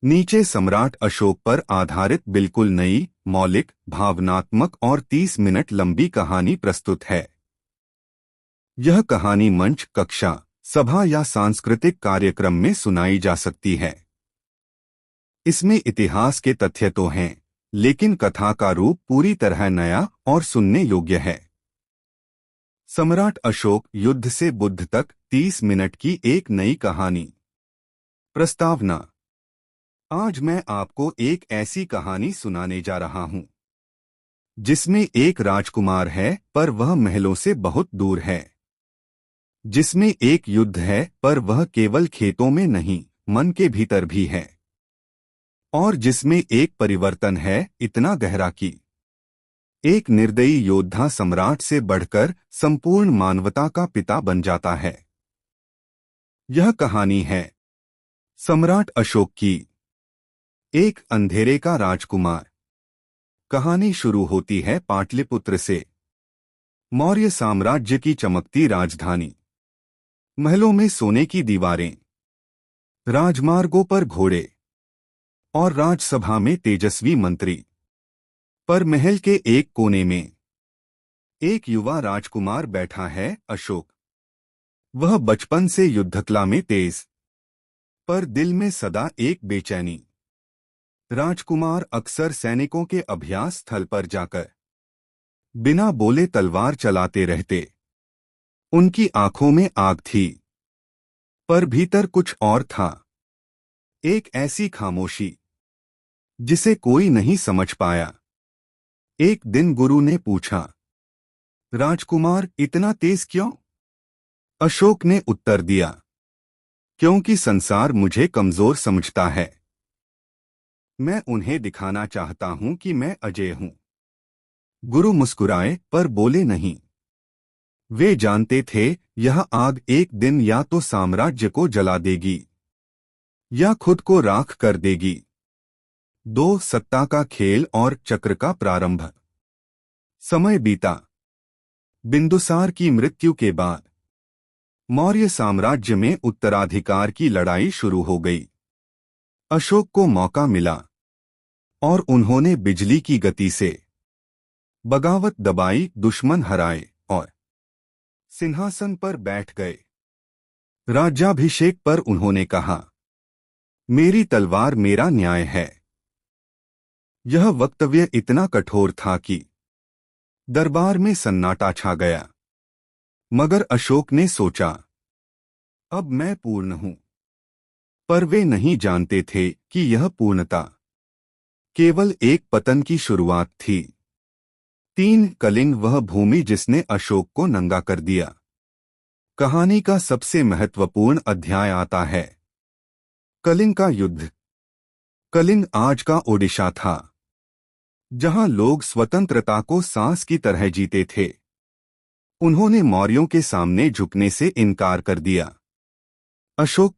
नीचे सम्राट अशोक पर आधारित बिल्कुल नई, मौलिक, भावनात्मक और 30 मिनट लंबी कहानी प्रस्तुत है। यह कहानी मंच, कक्षा, सभा या सांस्कृतिक कार्यक्रम में सुनाई जा सकती है। इसमें इतिहास के तथ्य तो हैं, लेकिन कथा का रूप पूरी तरह नया और सुनने योग्य है। सम्राट अशोक, युद्ध से बुद्ध तक, 30 मिनट की एक नई कहानी। प्रस्तावना। आज मैं आपको एक ऐसी कहानी सुनाने जा रहा हूं, जिसमें एक राजकुमार है पर वह महलों से बहुत दूर है, जिसमें एक युद्ध है पर वह केवल खेतों में नहीं, मन के भीतर भी है, और जिसमें एक परिवर्तन है इतना गहरा कि एक निर्दयी योद्धा सम्राट से बढ़कर संपूर्ण मानवता का पिता बन जाता है। यह कहानी है सम्राट अशोक की। एक अंधेरे का राजकुमार। कहानी शुरू होती है पाटलिपुत्र से, मौर्य साम्राज्य की चमकती राजधानी। महलों में सोने की दीवारें, राजमार्गों पर घोड़े और राजसभा में तेजस्वी मंत्री। पर महल के एक कोने में एक युवा राजकुमार बैठा है, अशोक। वह बचपन से युद्धकला में तेज, पर दिल में सदा एक बेचैनी। राजकुमार अक्सर सैनिकों के अभ्यास स्थल पर जाकर बिना बोले तलवार चलाते रहते। उनकी आंखों में आग थी, पर भीतर कुछ और था, एक ऐसी खामोशी जिसे कोई नहीं समझ पाया। एक दिन गुरु ने पूछा, राजकुमार, इतना तेज क्यों? अशोक ने उत्तर दिया, क्योंकि संसार मुझे कमजोर समझता है। मैं उन्हें दिखाना चाहता हूं कि मैं अजेय हूं। गुरु मुस्कुराए पर बोले नहीं। वे जानते थे यह आग एक दिन या तो साम्राज्य को जला देगी या खुद को राख कर देगी। दो सत्ता का खेल और चक्र का प्रारंभ। समय बीता। बिंदुसार की मृत्यु के बाद मौर्य साम्राज्य में उत्तराधिकार की लड़ाई शुरू हो गई। अशोक को मौका मिला और उन्होंने बिजली की गति से बगावत दबाई, दुश्मन हराए और सिंहासन पर बैठ गए। राज्याभिषेक पर उन्होंने कहा, मेरी तलवार मेरा न्याय है। यह वक्तव्य इतना कठोर था कि दरबार में सन्नाटा छा गया। मगर अशोक ने सोचा, अब मैं पूर्ण हूं। पर वे नहीं जानते थे कि यह पूर्णता केवल एक पतन की शुरुआत थी। 3 कलिंग, वह भूमि जिसने अशोक को नंगा कर दिया। कहानी का सबसे महत्वपूर्ण अध्याय आता है कलिंग का युद्ध। कलिंग आज का ओडिशा था, जहां लोग स्वतंत्रता को सांस की तरह जीते थे। उन्होंने मौर्यों के सामने झुकने से इनकार कर दिया। अशोक।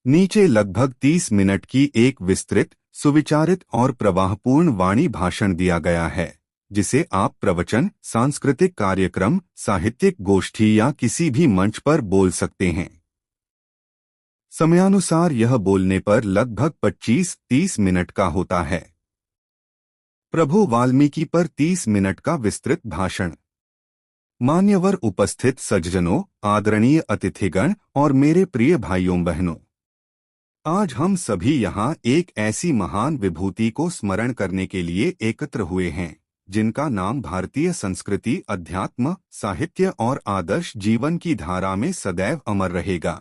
नीचे लगभग 30 मिनट की एक विस्तृत, सुविचारित और प्रवाहपूर्ण वाणी भाषण दिया गया है, जिसे आप प्रवचन, सांस्कृतिक कार्यक्रम, साहित्यिक गोष्ठी या किसी भी मंच पर बोल सकते हैं। समयानुसार यह बोलने पर लगभग 25-30 मिनट का होता है। प्रभु वाल्मीकि पर 30 मिनट का विस्तृत भाषण। मान्यवर उपस्थित सज्जनों, आदरणीय अतिथिगण और मेरे प्रिय भाइयों बहनों, आज हम सभी यहाँ एक ऐसी महान विभूति को स्मरण करने के लिए एकत्र हुए हैं, जिनका नाम भारतीय संस्कृति, अध्यात्म, साहित्य और आदर्श जीवन की धारा में सदैव अमर रहेगा।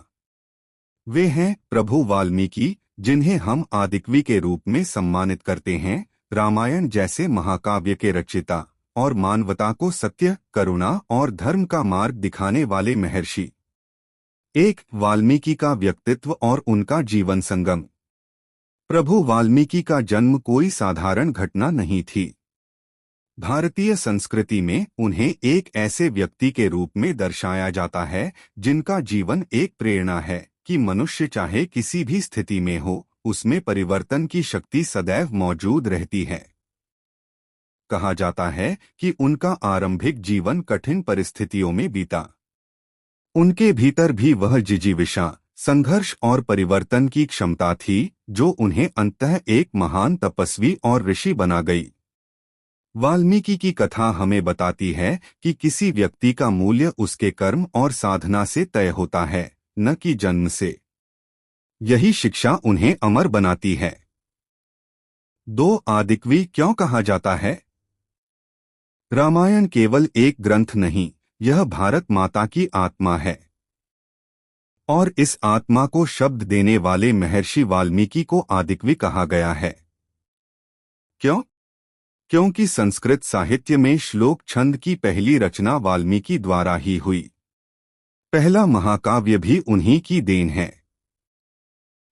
वे हैं प्रभु वाल्मीकि, जिन्हें हम आदिकवि के रूप में सम्मानित करते हैं, रामायण जैसे महाकाव्य के रचयिता और मानवता को सत्य, करुणा और धर्म का मार्ग दिखाने वाले महर्षि। एक वाल्मीकि का व्यक्तित्व और उनका जीवन संगम। प्रभु वाल्मीकि का जन्म कोई साधारण घटना नहीं थी। भारतीय संस्कृति में उन्हें एक ऐसे व्यक्ति के रूप में दर्शाया जाता है जिनका जीवन एक प्रेरणा है कि मनुष्य चाहे किसी भी स्थिति में हो, उसमें परिवर्तन की शक्ति सदैव मौजूद रहती है। कहा जाता है कि उनका आरंभिक जीवन कठिन परिस्थितियों में बीता। उनके भीतर भी वह जिजीविषा, संघर्ष और परिवर्तन की क्षमता थी जो उन्हें अंततः एक महान तपस्वी और ऋषि बना गई। वाल्मीकि की कथा हमें बताती है कि किसी व्यक्ति का मूल्य उसके कर्म और साधना से तय होता है, न कि जन्म से। यही शिक्षा उन्हें अमर बनाती है। दो आदिकवि क्यों कहा जाता है? रामायण केवल एक ग्रंथ नहीं, यह भारत माता की आत्मा है। और इस आत्मा को शब्द देने वाले महर्षि वाल्मीकि को आदिकवि कहा गया है। क्यों? क्योंकि संस्कृत साहित्य में श्लोक छंद की पहली रचना वाल्मीकि द्वारा ही हुई। पहला महाकाव्य भी उन्हीं की देन है।